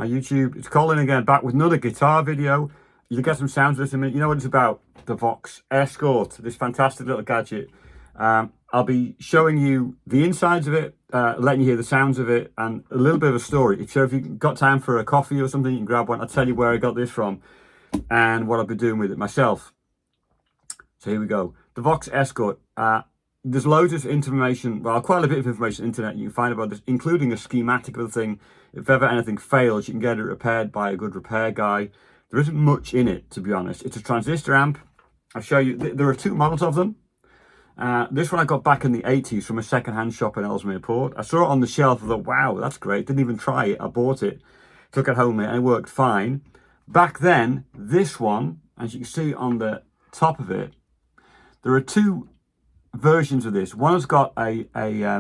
YouTube. It's Colin again, back with another guitar video. You'll get some sounds of this in a minute. You know what it's about? The Vox Escort, this fantastic little gadget. I'll be showing you the insides of it, letting you hear the sounds of it, and a little bit of a story. So if you've got time for a coffee or something, you can grab one. I'll tell you where I got this from and what I've been doing with it myself. So here we go. The Vox Escort. There's loads of information, well, quite a bit of information on the internet you can find about this, including a schematic of the thing. If ever anything fails, you can get it repaired by a good repair guy. There isn't much in it, to be honest. It's a transistor amp. I'll show you. There are two models of them. This one I got back in the 80s from a second-hand shop in Ellesmere Port. I saw it on the shelf. I thought, wow, that's great. Didn't even try it. I bought it, took it home, and it worked fine. Back then, this one, as you can see on the top of it, there are two versions of this. One has got a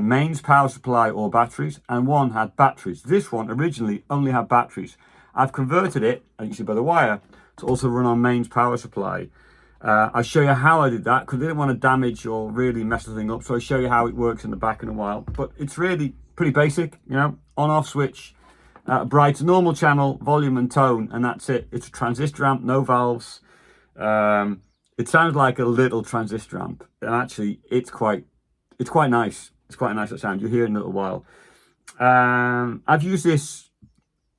mains power supply or batteries, and one had batteries. This one originally only had batteries. I've converted it, as you can see by the wire, to also run on mains power supply. I'll show you how I did that because I didn't want to damage or really mess the thing up. So I'll show you how it works in the back in a while. But it's really pretty basic, you know, on-off switch, bright, normal channel, volume and tone, and that's it. It's a transistor amp, no valves. It sounds like a little transistor amp, and actually it's quite nice. It's quite a nice sound. You'll hear in a little while. I've used this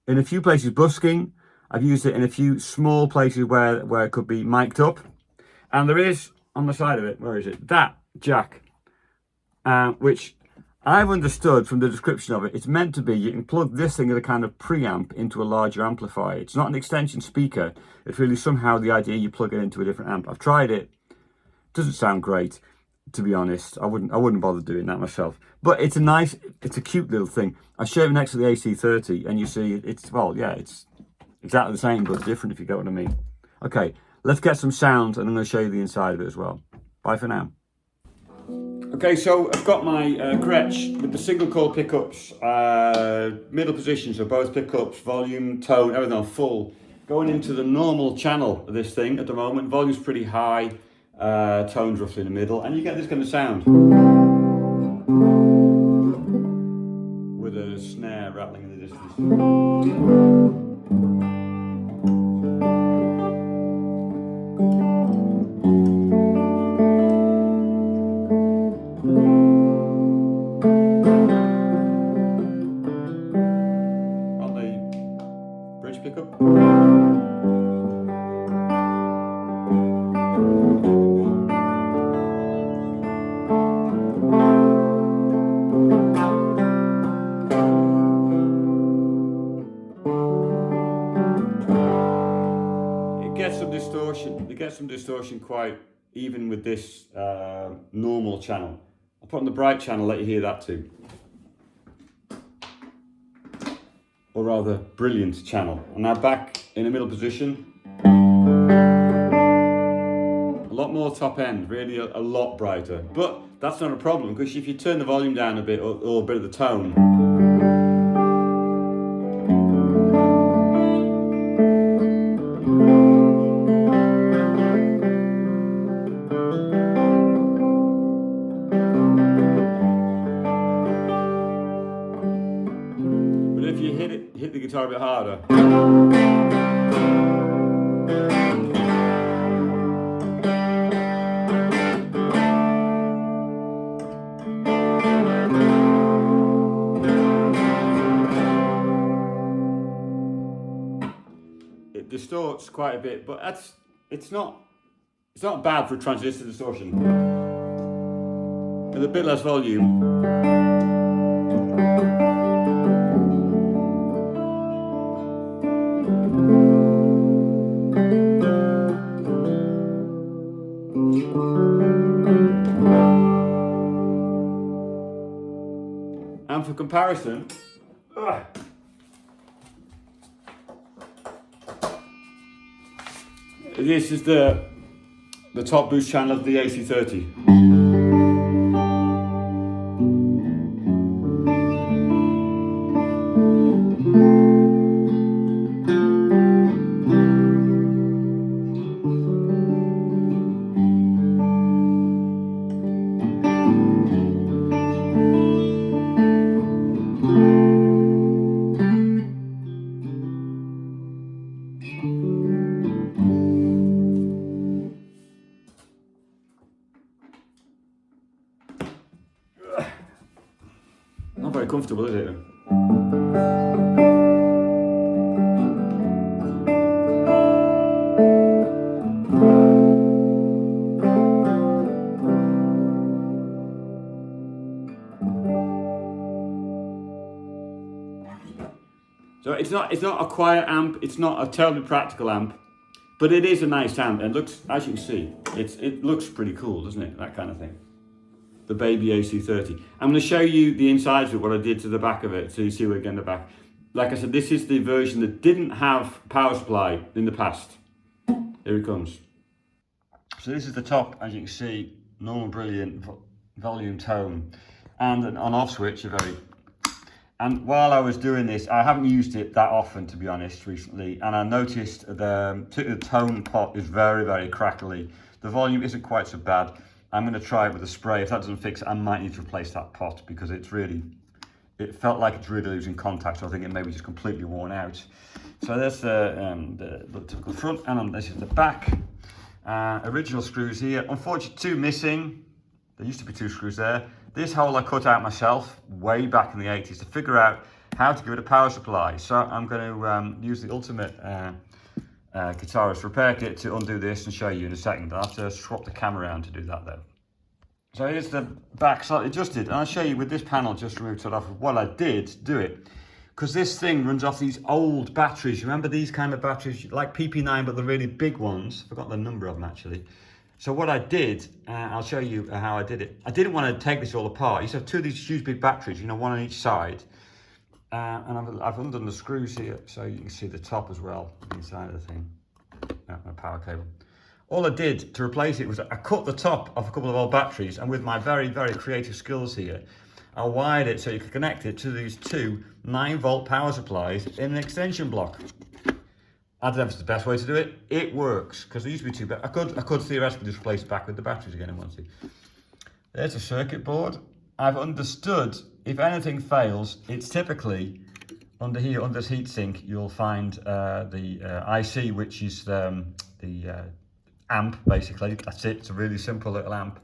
in a few places busking. I've used it in a few small places where it could be mic'd up. And there is, on the side of it, where is it? That jack, which I've understood from the description of it, it's meant to be, you can plug this thing as a kind of preamp into a larger amplifier. It's not an extension speaker. It's really somehow the idea you plug it into a different amp. I've tried it. It doesn't sound great, to be honest. I wouldn't bother doing that myself. But it's a cute little thing. I show it next to the AC30 and you see it's, well, yeah, it's exactly the same, but different, if you get what I mean. Okay, let's get some sound and I'm going to show you the inside of it as well. Bye for now. Okay, so I've got my Gretsch with the single coil pickups, middle position, so both pickups, volume, tone, everything on full. Going into the normal channel of this thing at the moment. Volume's pretty high, tone's roughly in the middle, and you get this kind of sound. With a snare rattling in the distance. Pickup. It gets some distortion quite even with this normal channel. I'll put on the bright channel, let you hear that too. Or rather, brilliant channel. And now back in the middle position. A lot more top end, really a lot brighter. But that's not a problem, because if you turn the volume down a bit, or a bit of the tone, but if you hit the guitar a bit harder, it distorts quite a bit, but it's not bad for transistor distortion. With a bit less volume. And for comparison, this is the top boost channel of the AC30. comfortable, is it? So it's not a quiet amp, it's not a terribly practical amp, but it is a nice amp, and looks, as you can see, it looks pretty cool, doesn't it? That kind of thing. The baby AC30. I'm going to show you the insides of what I did to the back of it, so you see what again the back. Like I said, this is the version that didn't have power supply in the past. Here it comes. So this is the top, as you can see, normal brilliant volume tone, and an on-off switch, and while I was doing this, I haven't used it that often, to be honest, recently, and I noticed the tone pot is very, very crackly. The volume isn't quite so bad. I'm going to try it with a spray. If that doesn't fix it, I might need to replace that pot, because it felt like it's really losing contact, so I think it may be just completely worn out. So there's the typical front, and this is the back. Original screws here. Unfortunately, 2 missing. There used to be 2 screws there. This hole I cut out myself way back in the 80s to figure out how to give it a power supply. So I'm going to use the ultimate guitarist repair kit to undo this and show you in a second. I'll have to swap the camera around to do that though. So here's the back slightly adjusted, and I'll show you with this panel just removed it off what I did do it. Because this thing runs off these old batteries. Remember these kind of batteries, like PP9, but the really big ones? I forgot the number of them actually. So what I did, I'll show you how I did it. I didn't want to take this all apart. You used to have 2 of these huge big batteries, one on each side. And I've undone the screws here so you can see the top as well, inside of the thing. My power cable. All I did to replace it was I cut the top off a couple of old batteries, and with my very, very creative skills here, I wired it so you could connect it to these 2 9-volt power supplies in an extension block. I don't know if it's the best way to do it. It works, because there used to be 2, but I could theoretically just replace it back with the batteries again if I wanted to. There's a circuit board. I've understood if anything fails, it's typically under here, under this heatsink, you'll find the IC, which is the amp, basically. That's it. It's a really simple little amp.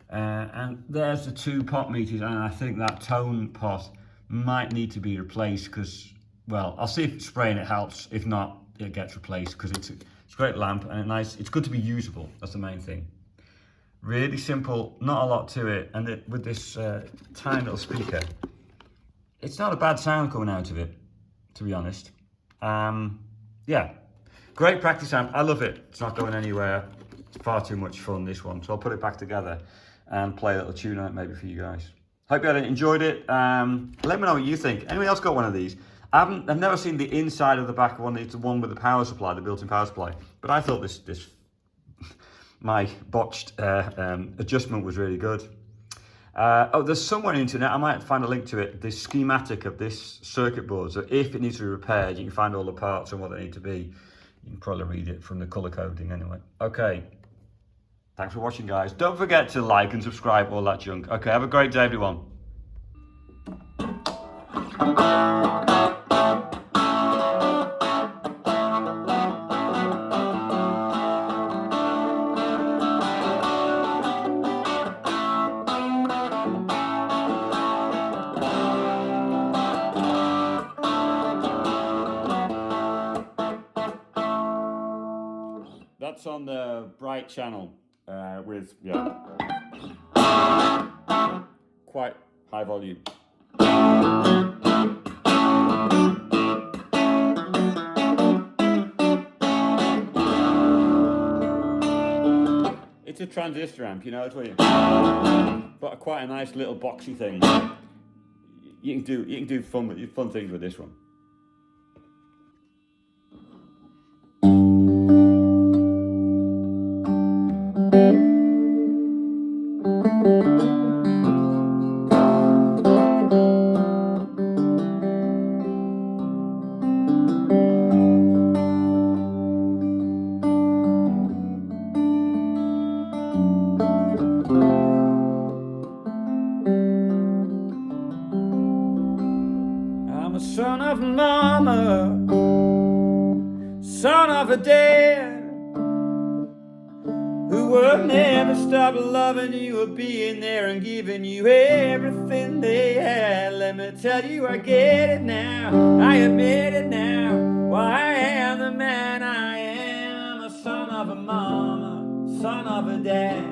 And there's the 2 pot meters, and I think that tone pot might need to be replaced because, well, I'll see if spraying it helps. If not, it gets replaced because it's a great lamp and it's good to be usable. That's the main thing. Really simple, not a lot to it, and with this tiny little speaker, it's not a bad sound coming out of it, to be honest. Yeah, great practice amp. I love it. It's not going anywhere. It's far too much fun, this one. So I'll put it back together and play a little tune on it maybe for you guys. Hope you enjoyed it. Let me know what you think. Anyone else got one of these? I've never seen the inside of the back of one. It's the one with the power supply, the built-in power supply. But I thought this my botched adjustment was really good. Oh, there's somewhere on the internet, I might find a link to it, the schematic of this circuit board. So if it needs to be repaired, you can find all the parts and what they need to be. You can probably read it from the color coding anyway. Okay. Thanks for watching, guys. Don't forget to like and subscribe, all that junk. Okay, have a great day, everyone. That's on the Bright channel with, yeah, quite high volume. It's a transistor amp, you know, it's what but quite a nice little boxy thing. You can do fun things with this one. I'm a son of mama, son of a dad, who worked I'll never stop loving you or being there and giving you everything they had. Let me tell you, I get it now. I admit it now. Why I am the man I am, a son of a mama, son of a dad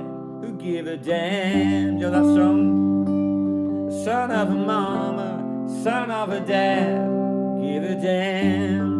who give a damn. You know that song? Son of a mama, son of a dad, give a damn.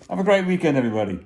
Have a great weekend, everybody.